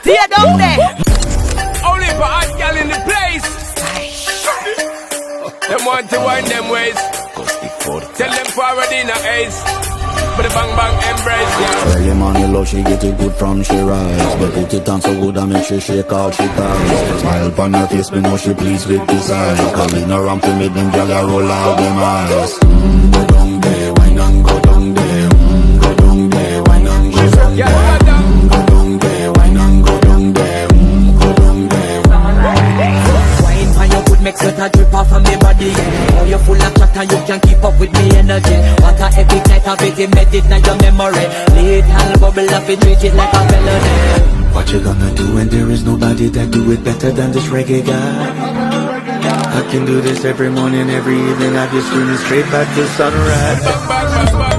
Stay down there. Only for hot gal in the place. Them want to wind them ways. Tell them forward in a ace. But the bang bang embrace, yeah. Early morning love, she get it good from she rise. But put it on so good and make she shake all she ties. Smile upon her face, me know she pleased with this eyes. Calling her around to make them gyal a roll out them eyes. Go down there, wine and go down there. Go down there, wine and go down there. Go down there, wine and go down there. Go down there. Wine for your good, make sweat a drip off of me body. Oh, you're full of chat and you can keep up with me energy. What a epic night of it, made it now your memory. Little bubble up, it treat it like a melody. What you gonna do when there is nobody that do it better than this reggae guy? I can do this every morning, every evening. Have you screaming straight back to sunrise. Bang bang bang bang.